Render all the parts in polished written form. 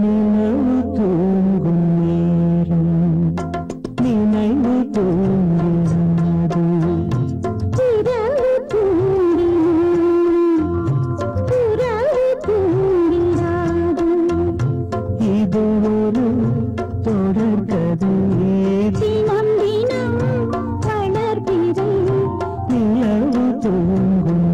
நிலவு தூங்கும் நேரம் நினைவு தூங்காது இரவு தூங்கினான் உறவு தூங்கினாது இது ஒரு தொடர்கதை தினம் தினம் வளர்பிறை நிலவு தூங்கும்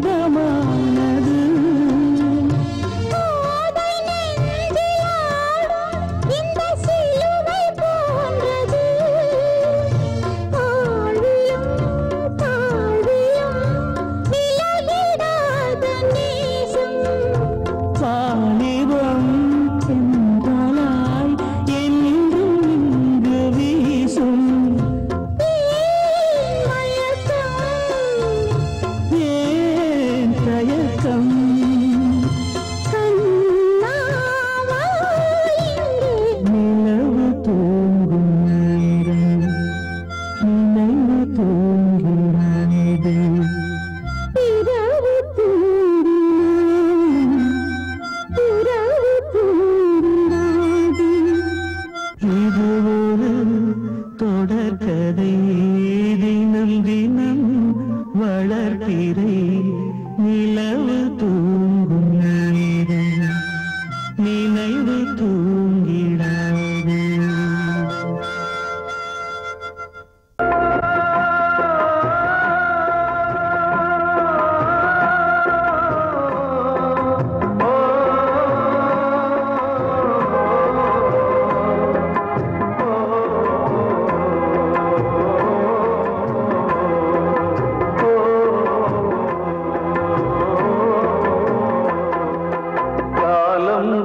புனிதமானது இந்த சிலுவை போன்றது ஆழியும் தாழியும் விலகிடாத நேசம் வாலிபம் சென்றலாய் என்றும் இங்கு வீசும் நிலவு தூங்கும் நேரம் நினைவு தூங்கிறது இரவு தூங்காது இது ஒரு தொடர்கதை தினம் தினம் வளர்பிறை நிலவு தூங்கும் நேரம் நினைவு தூங்கிடாது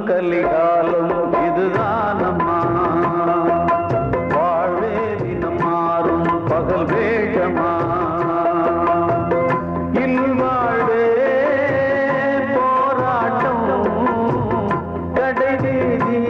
கலிகாலம் இதுதானம்மா வாழ்வே தினம் மாறும் பகல் வேகமா இல்வாழ்வே போராட்டம் கடைவீதி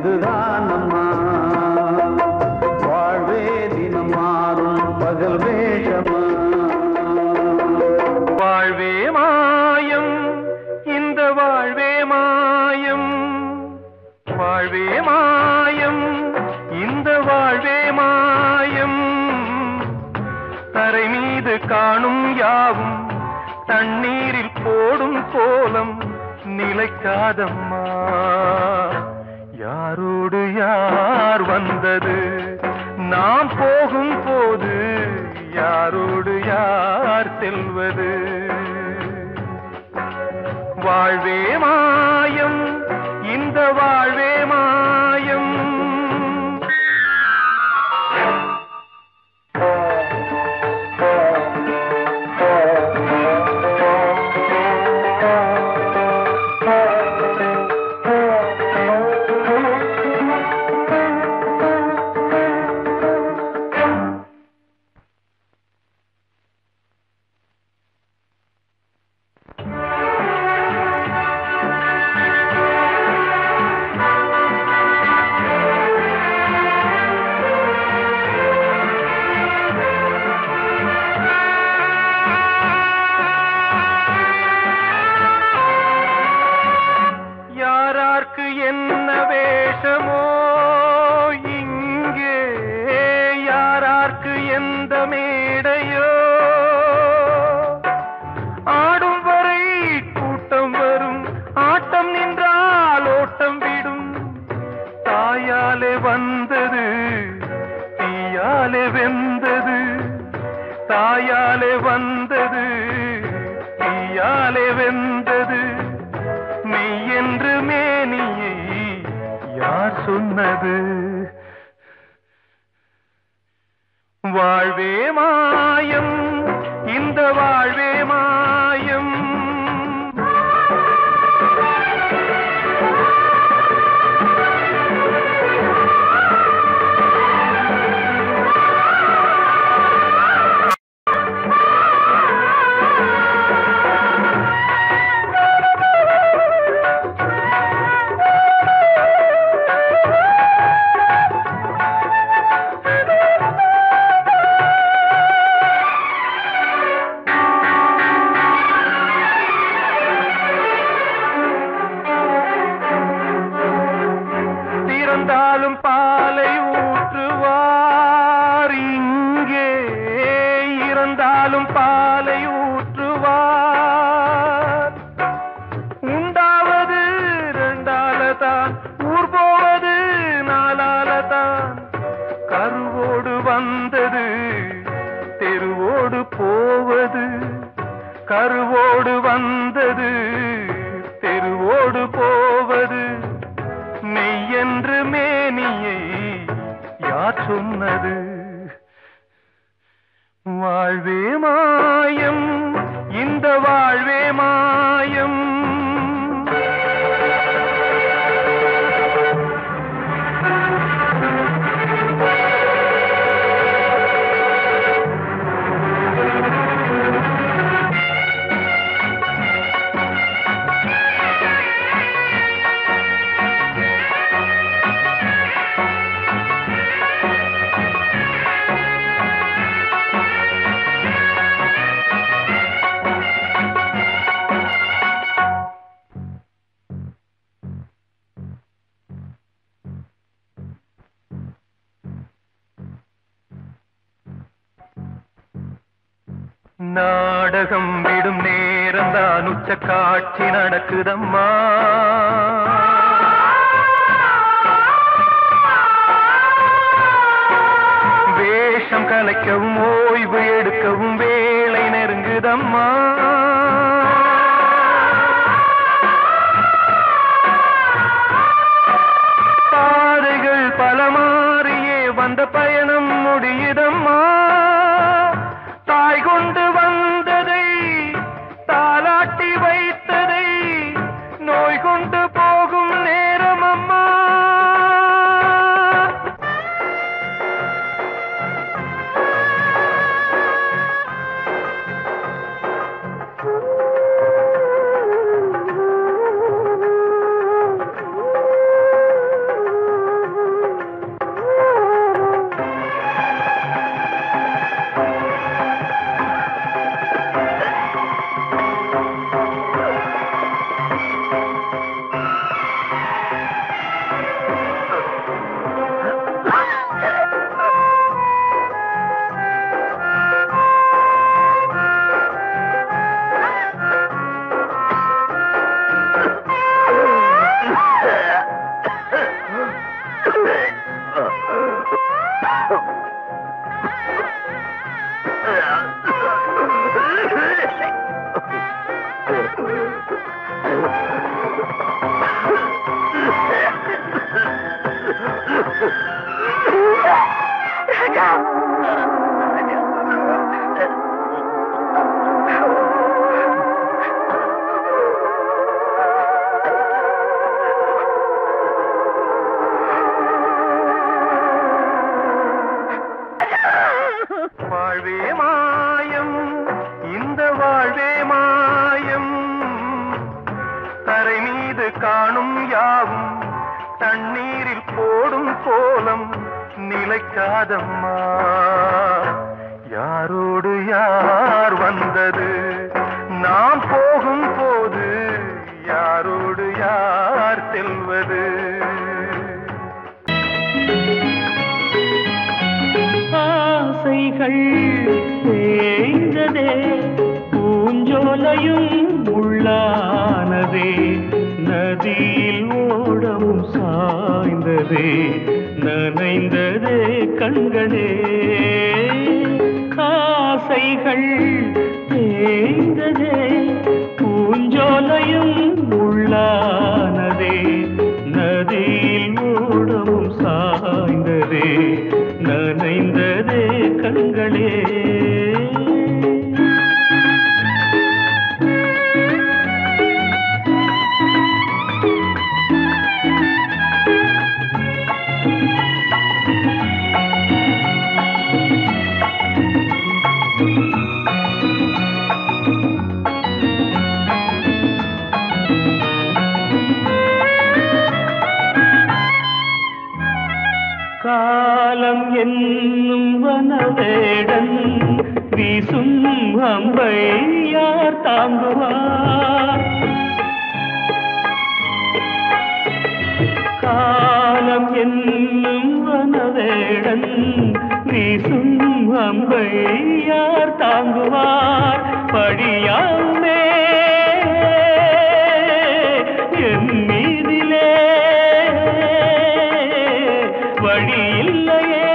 இதுதான் அம்மா வாழ்வே தினம் மாறும் பகல் வேஷமா வாழ்வே மாயம் இந்த வாழ்வே மாயம் வாழ்வே மாயம் இந்த வாழ்வே மாயம் தரை மீது காணும் யாவும் தண்ணீரில் போடும் கோலம் நிலைக்காதம்மா யாரோடு யார் வந்தது நாம் போகும் போது யாரோடு யார் செல்வது வாழ்வே மாயம் இந்த வாழ்வே மாயம் என்ன வேஷமோ இங்கே யாரார்க்கு எந்த மேடையோ ஆடும் வரை கூட்டம் வரும் ஆட்டம் நின்றால் ஓட்டம் விடும் தாயாலே வந்தது தீயாலே வெந்தது தாயாலே வந்தது தீயாலே வெந்தது மெய் என்று மேனியை யார் சொன்னது வாழ்வே மாயம் இந்த வாழ்வே மாயம் இறந்தாலும் பாலை ஊற்றுவார் இங்கே இறந்தாலும் பாலை ஊற்றுவார் உண்டாவது ரெண்டாலதான் ஊர் போவது நாலாலதான் கருவோடு வந்தது தெருவோடு போவது கருவோடு வந்தது தெருவோடு போவது மெய் என்று மேனியை யார் சொன்னது வாழ்வே மாயம் இந்த வாழ்வே மாயம் நாடகம் விடும் நேரம்தான் உச்ச காட்சி நடக்குதம்மா வேஷம் கலைக்கவும் ஓய்வு எடுக்கவும் வேளை நெருங்குதம்மா பாதைகள் பல மாறியே வந்த பயணம் முடியுதம்மா தாய் கொண்டு வந்ததை தாலாட்டி வைத்ததை நோய் கொண்டு போகும் நேரம் அம்மா நிலைக்காதம்மா. யாரோடு யார் வந்தது நாம் போகும் போது, யாரோடு யார் செல்வது? ஆசைகள் தேய்ந்ததே, பூஞ்சோலையும் உள்ளானதே, நதியில் ஓடமும் சாய்ந்ததே, நனைந்ததே கண்களே. ஆசைகள் தேய்ந்ததே, பூஞ்சோலையும் உள்ளானதே, நதியில் ஓடமும் சாய்ந்ததே, நனைந்ததே கண்களே. காலம் என்னும் வனவேடன் வீசும் அம்பை யார் தாங்குவார்? காலம் என்னும் வனவேடன் வீசும் அம்பை யார் தாங்குவார்? படியாமே என் மீதிலே வழி இல்லையே,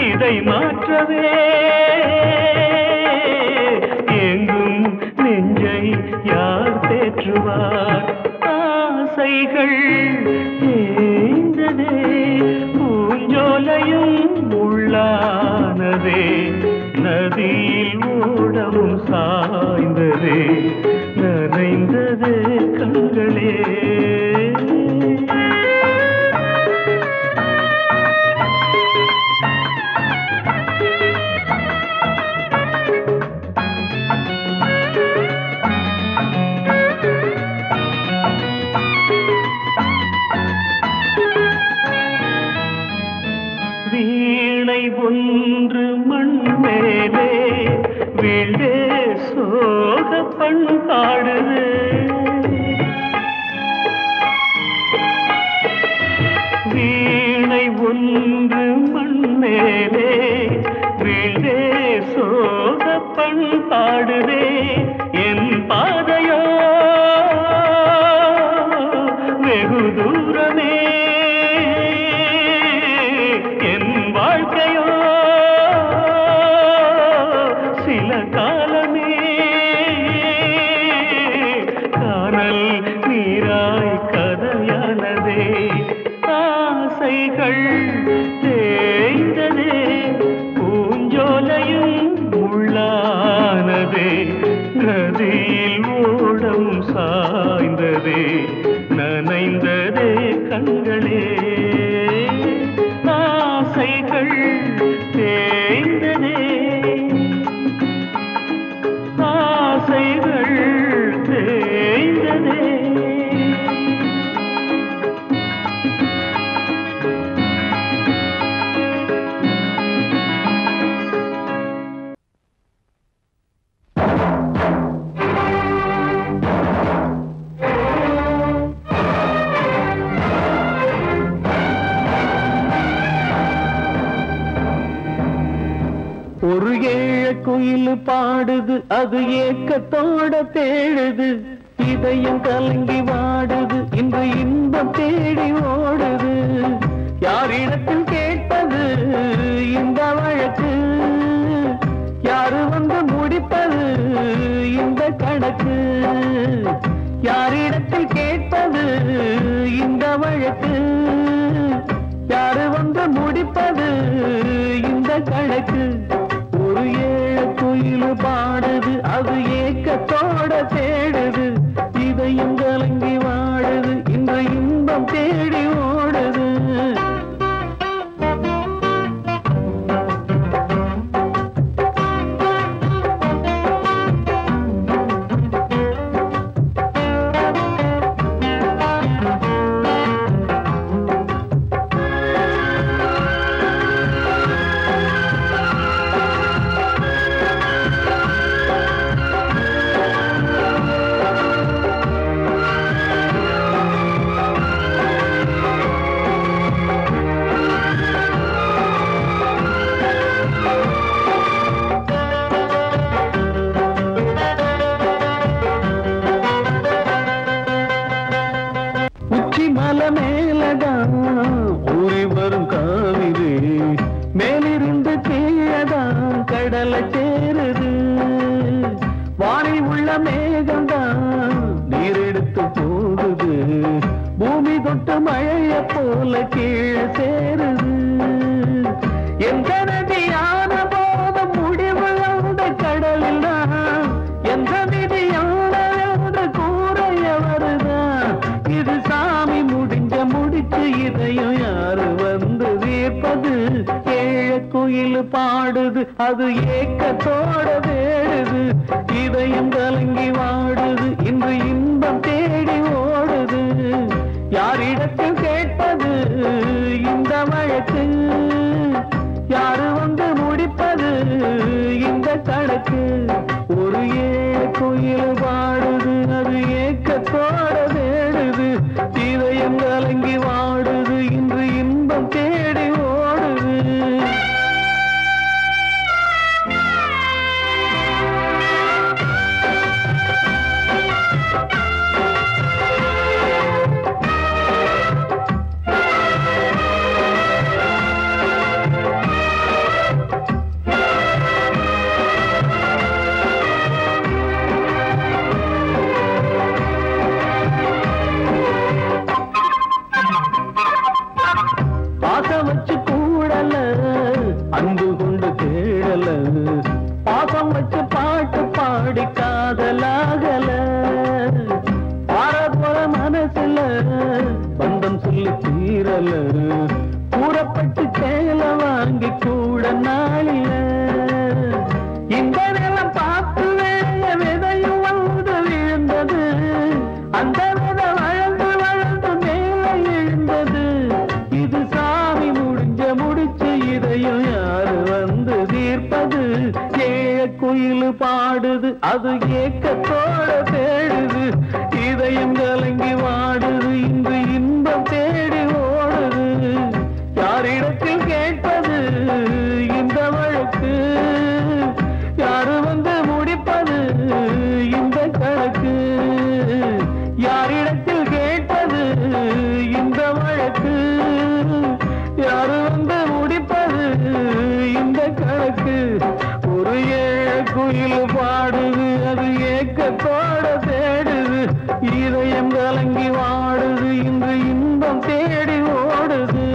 இதை மாற்றவே எங்கும் நெஞ்சை யார் தேற்றுவார்? ஆசைகள் தேய்ந்ததே, பூஞ்சோலையும் உள்ளானதே, நதியில் ஓடமும் சாய்ந்ததே, நனைந்ததே கண்களே. வீணை ஒன்று மண் மேலே வீழே சோக பண்பாடுது, வீணை ஒன்று மண் மேலே வீழே சோக பண்பாடுதே. என் பாதையோ வெகு தூரமே, என் வாழ்க்கையோ சில காலமே, காணல் நீராய் கதையானதே. ஆசைகள் தேய்ந்ததே, பூஞ்சோலையும் உள்ளானதே, நதியில் ஓடம் சாய்ந்ததே, நனைந்ததே கண்களே. ஆசைகள் தேய்ந்ததே, ஆசைகள் தேய்ந்ததே. ஒரு ஏழ குயில் பாடுது, அது ஏக்கத்தோட தேடுது, இதயம் கலங்கி வாடுது, இன்று இன்பம் தேடி ஓடுது. யாரிடத்தில் கேட்டது இந்த வழக்கு, யாரு வந்து முடிப்பது இந்த கணக்கு? யாரிடத்தில் கேட்டது இந்த வழக்கு, யாரு வந்து முடிப்பது இந்த கணக்கு? ஒரு ஏழ குயில் பாடுது, அது ஏக்கத்தோட தேடுது, இதயம் கலங்கி வாடுது, இன்று இன்பம் தேடி ஓடுது. மலை மேலதான் ஊறி வரும் காவிரி மேலிருந்து கீழதான் கடலை சேருது வானில் உள்ள மேகம்தான் நீரெடுத்து போகுது பூமி தொட்டு மழைய போல கீழே சேருது எந்த நதியான போதும் முடிவு அந்த கடலில் தான் எந்த விதியான என்று கூறைய வருதான் இது சாமி முடிச்சு இதையும் யாரு வந்து தீர்ப்பது ஏழ குயில் பாடுது அது ஏக்கத்தோட வேடுது இதயம் கலங்கி வாடுது இன்று இன்பம் தேடி ஓடுது யாரிடத்தில் கேட்பது இந்த வழக்கு யாரு வந்து முடிப்பது இந்த கணக்கு ஒரு ஏழ குயில் பாடுது அது ஏக்கத்தோட வேடுது இதயம் கலங்கி வாடுது இன்று இன்பம் தேடி ஓடுது வச்சு கூடல அன்பு கொண்டு தேடல பாசம் வச்சு பாட்டு பாடி காதலாகல பாரபோல மனசுல பந்தம் சொல்லி தீரல கூறப்பட்டு சேல வாங்கி கூட நாளில இந்த நிலம் பார்த்து வேலைய விதையும் வந்து விழுந்தது அந்த விதை வளர்ந்து வளர்ந்து மேலே எழுந்தது இது சாமி முடிச்சு இதையும் யாரு வந்து தீர்ப்பது ஏழ குயில் பாடுது அது ஏக்கத்தோட தேடுது இதயம் கலங்கி வாடுது இன்று இன்பம் தேடி ஓடுது யாரிடத்தில் கேட்பது இந்த வழக்கு யாரு வந்து முடிப்பது இந்த கணக்கு யாரிடத்தில் கேட்பது இந்த வழக்கு யாரு வந்து முடிப்பது இந்த கணக்கு ஒரு ஏழ குயில் பாடுது அது ஏக்கத்தோட தேடுது இதயம் கலங்கி வாடுது இன்று இன்பம் தேடி ஓடுது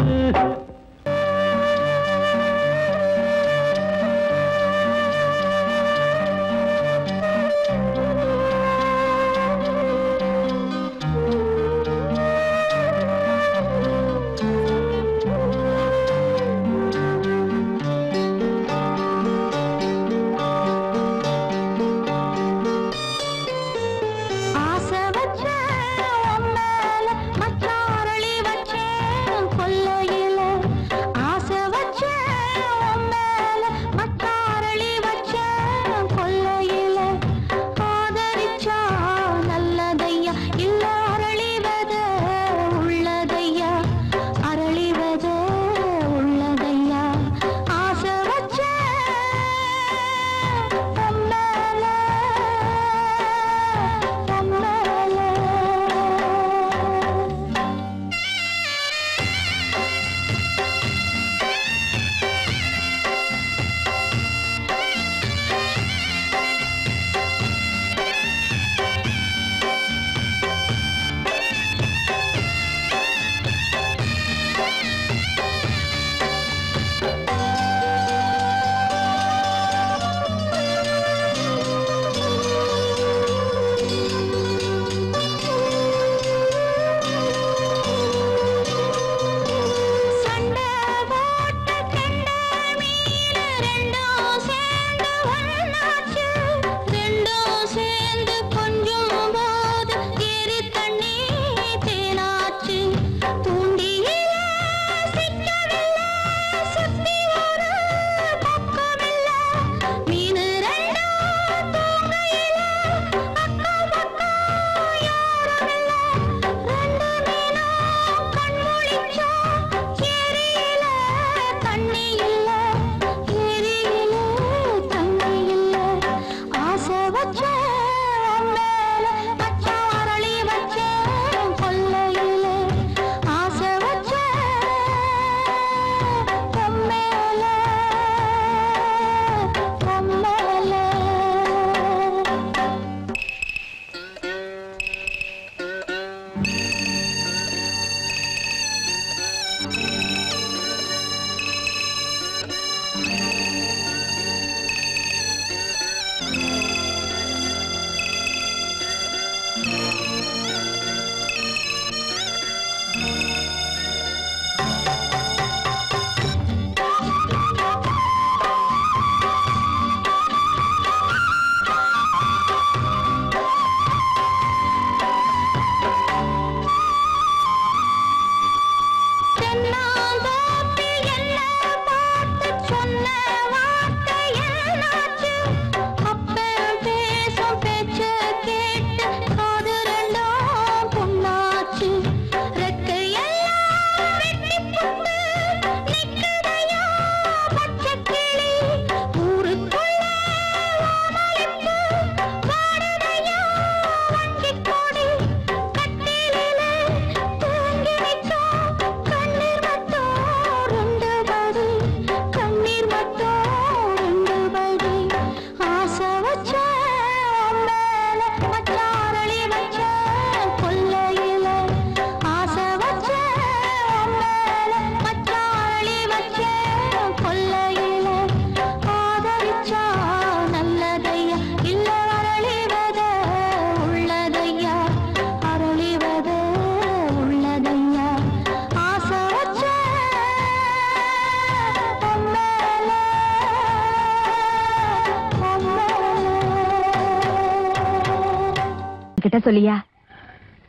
என்கிட்ட சொல்லியா?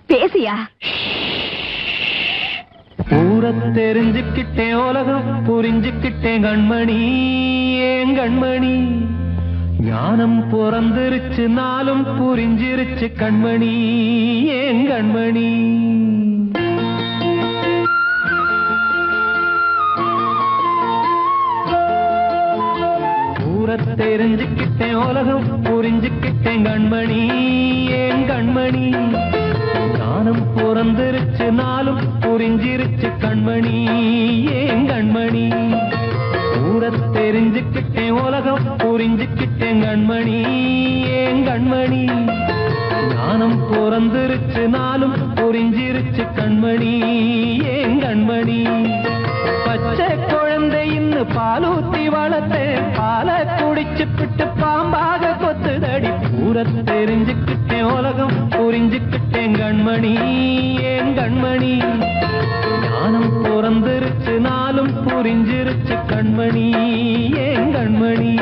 பேசியா? ஊரை தெரிஞ்சுக்கிட்டேன், உலகம் புரிஞ்சுக்கிட்டேன் கண்மணி, ஏன் கண்மணி. ஞானம் பிறந்திருச்சு, நாளும் புரிஞ்சிருச்சு கண்மணி, ஏன் கண்மணி. ஊரை தெரிஞ்சுக்கிட்டேன், உலகம் புரிஞ்சுக்கிட்டேன் கண்மணி, ஏன் கண்மணி. ஞானம் பிறந்திருச்சு, நாளும் புரிஞ்சிருச்சு கண்மணி, ஏன் கண்மணி. ஊரை தெரிஞ்சுக்கிட்டேன், உலகம் புரிஞ்சுக்கிட்டேன் கண்மணி, ஏன் கண்மணி. ஞானம் பிறந்திருச்சு, நாளும் புரிஞ்சிருச்சு கண்மணி, ஏன் கண்மணி. பச்சை குழந்தை இன்னும் பாலூத்தி வளர்த்தேன், பாலை குடிச்சு பிட்டு பாம்பாக கொத்துதடி. ஊரை தெரிஞ்சுக்கிட்டேன், உலகம் புரிஞ்சுக்கிட்டேன் கண்மணி, ஏன் கண்மணி. ஞானம் பிறந்திருச்சு, நாளும் புரிஞ்சிருச்சு கண்மணி, ஏன் கண்மணி.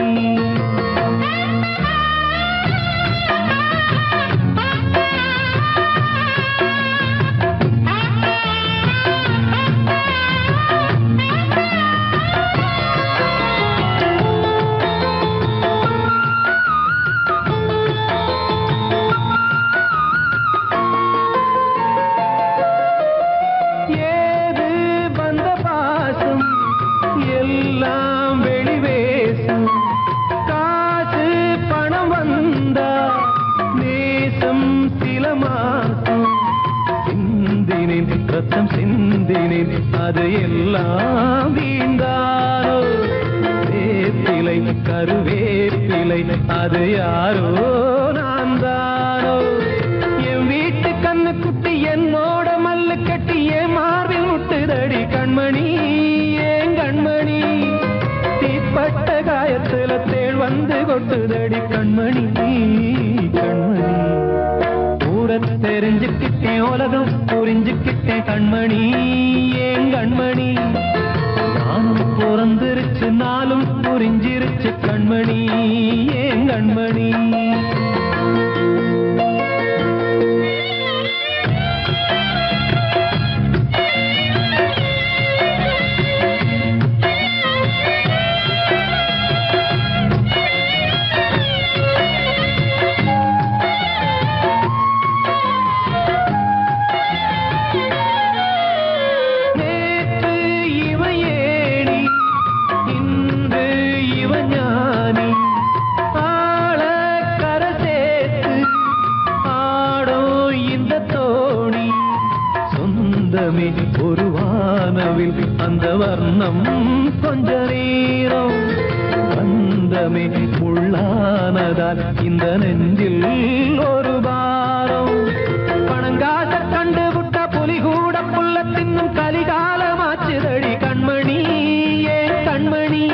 ரத்தம் சிந்தினேன், அது எல்லாம் வீந்தாரோ. வேப்பிலை கருவேப்பிலை, அது யாரோ நான் தானோ. என் வீட்டு கண்ணு குட்டி என்னோட மல்லு கட்டி என் மார்பில் முட்டுதடி கண்மணி, ஏன் கண்மணி. தீப்பட்ட காயத்துல தேள் வந்து கொட்டுதடி கண்மணி, கண்மணி. ஊரை தெரிஞ்சுக்கிட்டேன், உலகம் புரிஞ்சுக்கிட்டேன் கண்மணி, ஏன் கண்மணி. நானும் பிறந்திருச்சு, நாளும் புரிஞ்சிருச்சு கண்மணி, ஏன் கண்மணி. ஒரு வானவில் அந்த வர்ணம் கொஞ்ச நேரம் வந்தமே உள்ளானதால் இந்த நெஞ்சில் ஒரு பாரம். பணங்காச கண்டு விட்ட புலி கூட புல்ல தின்னும் கலிகாலமாச்சுதடி கண்மணி, ஏன் கண்மணி.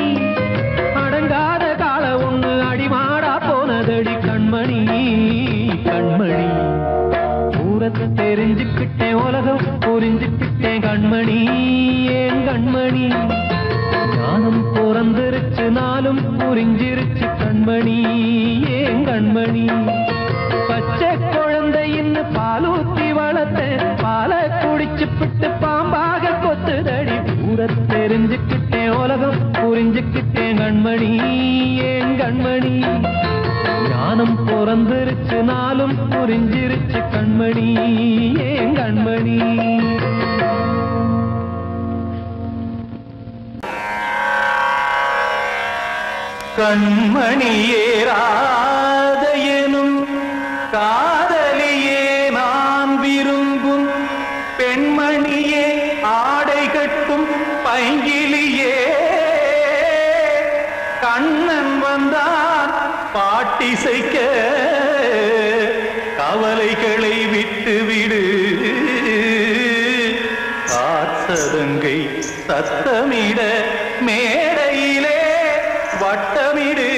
அடங்காத கால ஒண்ணு அடிமாடா போனதடி கண்மணி, கண்மணி. ஊரத்தை தெரிஞ்சுக்கிட்டேன், உலகம் புரிஞ்சுக்கிட்டேன் கண்மணி, ஏன் கண்மணி. ஞானம் பிறந்திருச்சு, நாளும் புரிஞ்சிருச்சு கண்மணி, ஏன் கண்மணி. பச்சை குழந்தை இன்னும் பாலூத்தி வளர்த்தேன், பாலை குடிச்சு பிட்டு பாம்பாக கொத்துதடி. ஊரை தெரிஞ்சுக்கிட்டேன், உலகம் புரிஞ்சுக்கிட்டேன் கண்மணி, ஏன் கண்மணி. ஞானம் பிறந்திருச்சு, நாளும் புரிஞ்சிருச்சு கண்மணி, ஏன் கண்மணி. கண்மணியே ராத எனும் காதலியே நான் விரும்பும் பெண்மணியே ஆடை கட்டும் பைங்கிலியே. கண்ணன் வந்தான் பாட்டிசைக்க கவலைகளை விட்டுவிடு. காசதங்கை சத்தமிட மேடையிலே வட்டமிடு.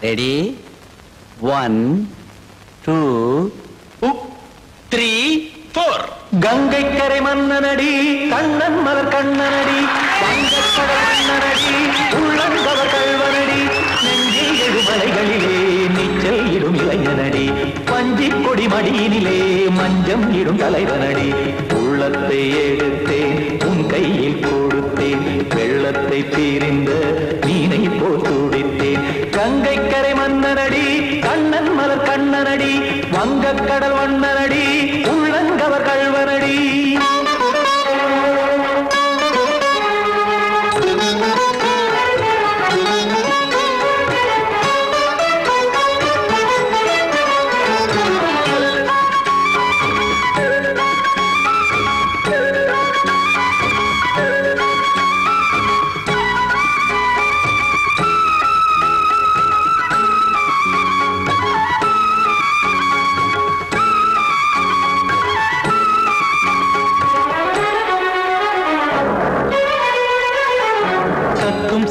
ரெடி? 1 2 3 4. கங்கைக்கரை மன்னனடி கண்ணன் மலர் கண்ணனடி வங்கக்கடல் மன்னனடி உள்ளங்கவர் கல்வனடி நெஞ்சில் எழுமலைகளிலே நீச்சல் இடும் இளைஞனடி வஞ்சி கொடி மடியினிலே மஞ்சம் இடும் தலைவனடி உள்ளத்தை எடுத்தேன் உன் கையில் கொடுத்தேன் வெள்ளத்தை பிரிந்த மீனை போல் துடித்தேன் கங்கைக்கரை மன்னனடி கண்ணன் மலர் கண்ணனடி வங்கக்கடல் வண்ணனடி உள்ளங்கவர் கல்வனடி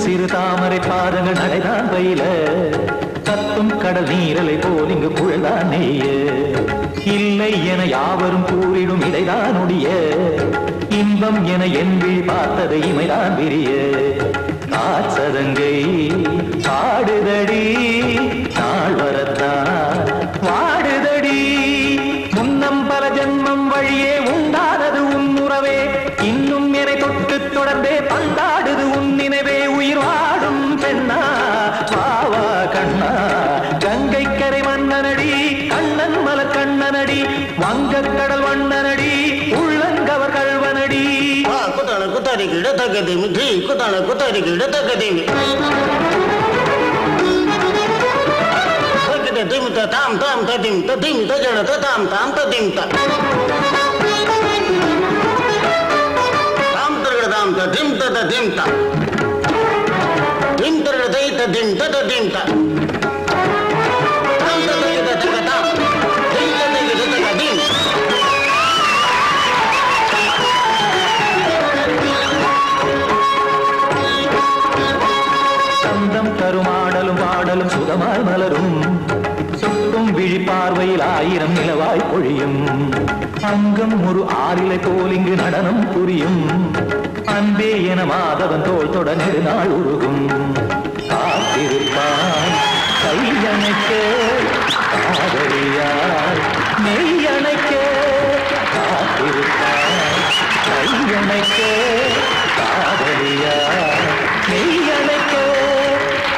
சிறு தாமரை பாதங்கள் நடைதான் பயில கத்தும் கடல் நீரலை போல் இங்கு புழல்தான் நெய்ய இல்லை என யாவரும் கூறிடும் இடைதான் ஒடிய இன்பம் என என் விழி பார்த்தது இமைதான் விரிய காற்சதங்கை பாடுதடி நாள் வரத்தான் வாடுதடி முன்னம் பல ஜன்மம் வழியே உண்டானது உன் உறவே இன்னும் என்னை தொட்டு தொடர்ந்தே பந்தாடுது உன் நினைவே உயிர் வாடும் பெண்ணா வாவா கண்ணா கங்கைக்கரை மன்னனடி கண்ணன் மலர் கண்ணனடி வங்கக்கடல் வண்ணனடி உள்ளங்கவர் கல்வனடி குத்தான குத்தாரி கிட தகதிமி தி குத்தான குத்தாரி கிட தகதிமி சகித திமித தாம் தாம் ததிம் ததிம் தஜட தாம் தாம் ததிம் த தாம் தரகட தாம் ததிம் ததிம் த திம் தரகட தை ததிம் ததிம் த தாம் தரகட தகத தாம் திம் தரகட தகதிம் தருமாடலும் பாடலும் சுகமாய் மலரும் சுட்டும் விழி பார்வையில் ஆயிரம் நிலவாய் பொழியும் அங்கம் ஒரு ஆறிலை போல் இங்கு நடனம் புரியும் அன்பே என மாதவன் தோல் தொட நெடுநாள் உருகும் காத்திருப்பான் கையணைக்க காதலியார் மெய்யணைக்க காத்திருப்பான் கையணைக்க காதலியார் மெய்யணைக்க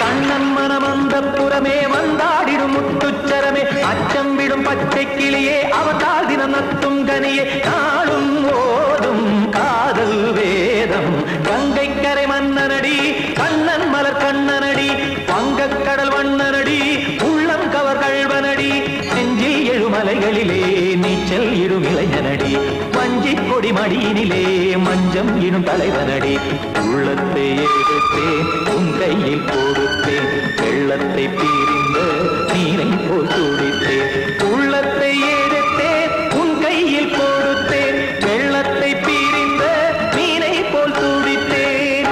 கண்ணன் மனமந்த புறமே வந்தாடிடும் முத்துச்சரமே அச்சம் விடும் பச்சை கிளியே அவதால் தினம் நத்தும் கனியே நாளும் ஓடும் காதல் வேதம் கங்கைக்கரை மன்னனடி கண்ணன் மலர் கண்ணனடி வங்கக்கடல் வண்ணனடி உள்ளம் கவர் கல்வனடி நெஞ்சில் எழுமலைகளிலே நீச்சல் இடும் இளைஞனடி வஞ்சி கொடி மடியினிலே மஞ்சம் இடும் தலைவனடி உள்ளத்தை எடுத்தேன் உன் கையில் கொடுத்தேன் வெள்ளத்தை பிரிந்த நீரை போல் துடித்தேன் உள்ளத்தை எடுத்தேன் உன் கையில் கொடுத்தேன் வெள்ளத்தை பிரிந்த நீரை போல் துடித்தேன்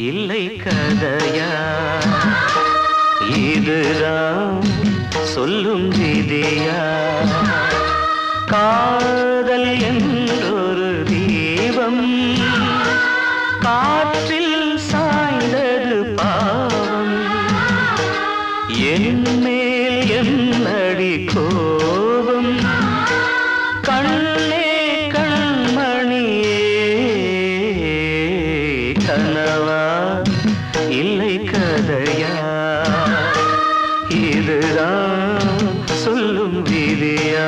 இல்லை கதையா இதுதான் சொல்லும் விதியா காதல் என்றொரு தீபம் காற்றில் சாய்ந்தது பாவம் என் மேல் என்னடி கோபம் கண் கனவா இல்லை கதையா இதுதான் சொல்லும் விதியா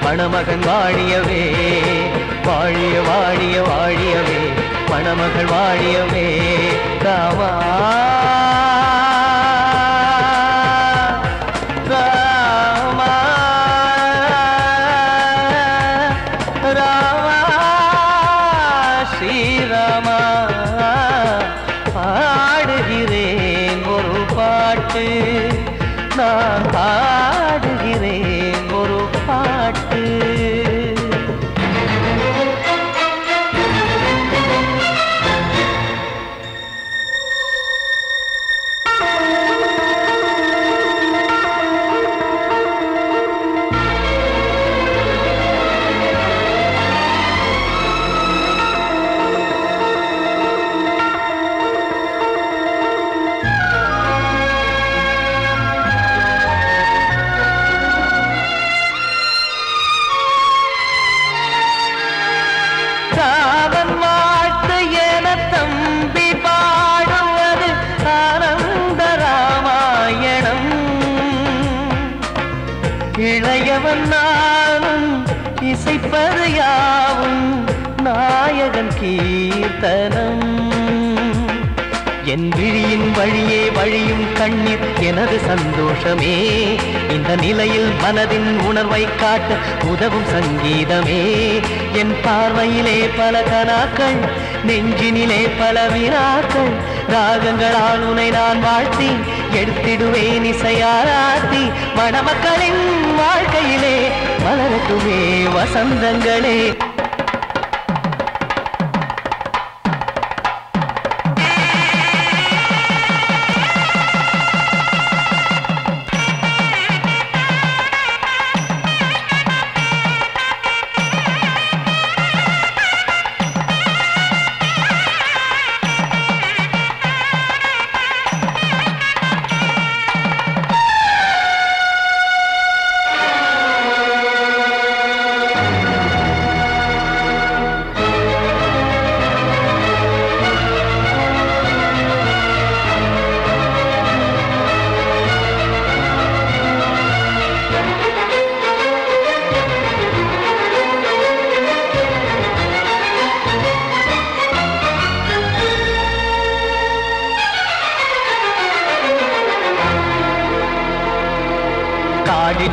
மணமகன் வாழியவே வாழிய வாழிய வாழியவே மணமகள் வாழியவே ராமா ராமா ராமா ஸ்ரீராமா பாடுகிறேன் ஒரு பாட்டு நான் பாடுகிறேன் ஒரு பாட்டு இளையவன் நானும் இசைப்பது யாவும் நாயகன் கீர்த்தனம். என் விழியின் வழியே வழியும் கண்ணீர் எனது சந்தோஷமே. இந்த நிலையில் மனதின் உணர்வை காட்ட உதவும் சங்கீதமே. என் பார்வையிலே பல கனாக்கள், நெஞ்சினிலே பல வினாக்கள். ராகங்களால் உனை நான் வாழ்த்தி எடுத்திடுவேன் இசையாராத்தி. மணமக்களின் வாழ்க்கையிலே மலரட்டுமே வசந்தங்களே.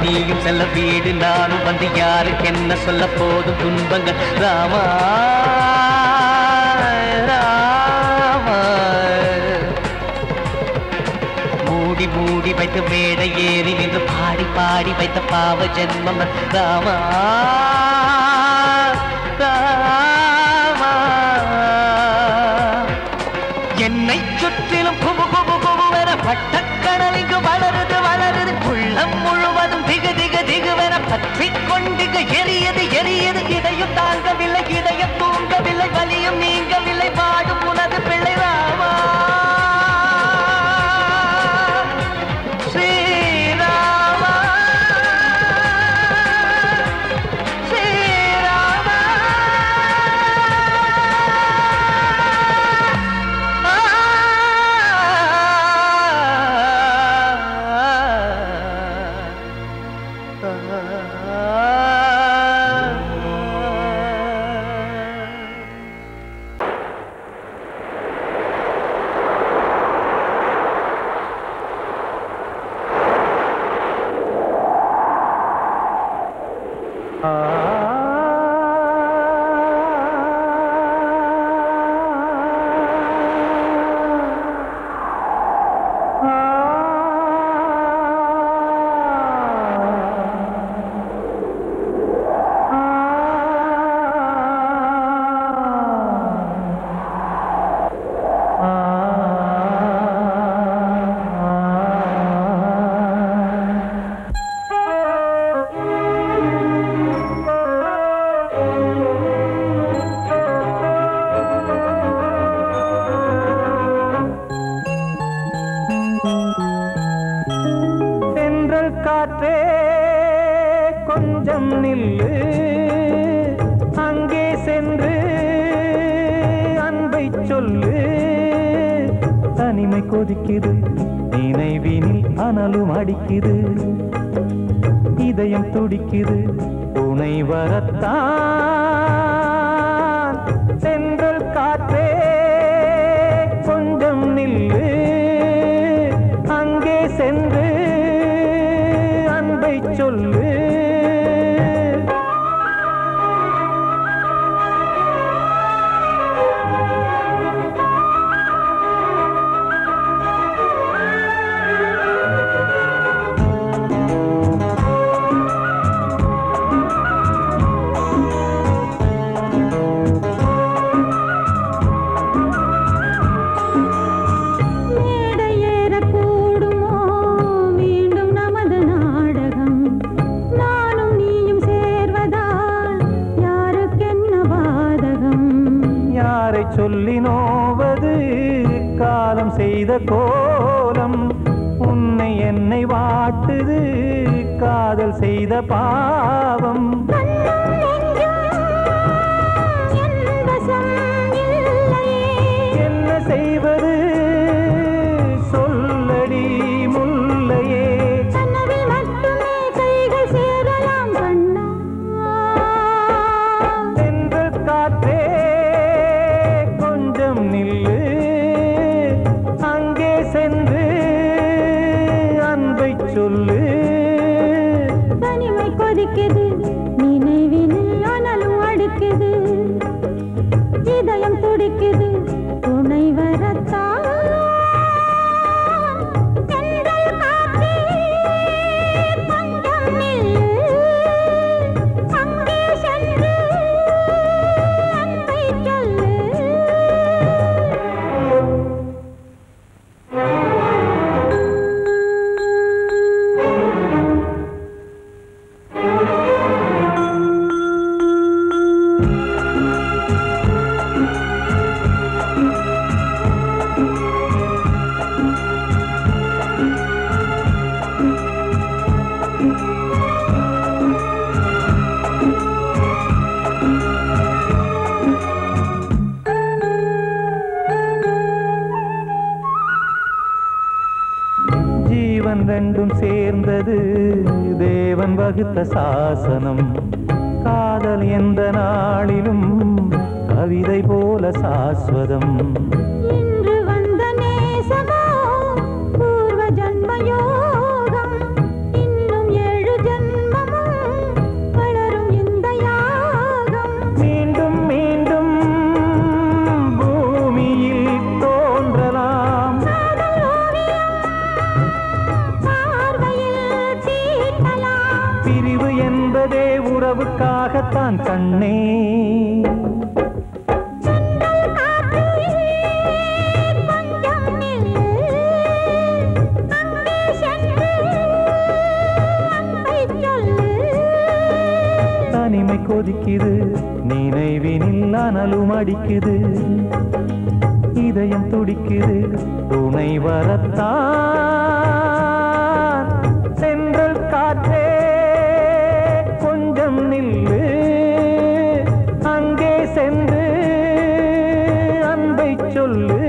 நீயும் செல்ல வீடு நானும் வந்து யாருக்கு என்ன சொல்ல போதும் துன்பங்கள். ராமா ராமா மூடி மூடி வைத்து மேடை ஏறி நின்று பாடி பாடி வைத்த பாவ ஜென்மம். ராமா ராமா என்னை சுற்றிலும் குபு குபு குபுவென பட்டக்கடல் இங்கு வளருது வளருது. உள்ளம் முழுவதும் திகு திகு திகுவென பற்றி கொண்டிகு எரியது எரியது. இதையும் தாங்கவில்லை இதயம் தூங்கவில்லை வலியும் நீங்கவில்லை பாடும் உனது பிள்ளை. ராமா ஸ்ரீராமா ஸ்ரீராமா. காற்றே கொஞ்சம் நில்லு, அங்கே சென்று அன்பை சொல்லு. தனிமை கொதிக்குது, நினைவினில் அனலும் அடிக்குது, இதயம் துடிக்குது துணை வரத்தான். சென்றல் காற்றே கொஞ்சம் நில்லு, அங்கே சென்று அன்பை சொல்லு. சொல்லி நோவது காலம் செய்த கோலம், உன்னை என்னை வாட்டுது காதல் செய்த பாவம். என்ன செய்வது சொல்லடி முல்லையே, கைகள் சொல்லு. தனிமை கொதிக்குது நினைவினில் அனலும் அடிக்குது இதயம் துடிக்குது துணை வரத்தான் ரெண்டும் சேர்ந்தது தேவன் வகுத்த சாசனம். காதல் எந்த நாளிலும் கவிதை போல சாஸ்வதம். இன்று வந்த நேசமோ பூர்வ ஜன்மயோகம் இன்னும் 7 ஜன்மமும் வளரும் இந்த யாகம். மீண்டும் மீண்டும் பூமியில் தோன்றலாம் பிரிவு என்பதே உறவுக்காகத்தான் கண்ணே. தனிமை கொதிக்குது நினைவினில் அனலும் அடிக்குது இதயம் துடிக்குது துணை வரத்தான். சென்றல் காற்றே கொஞ்சம் நில்லு அங்கே சென்று அன்பை சொல்லு.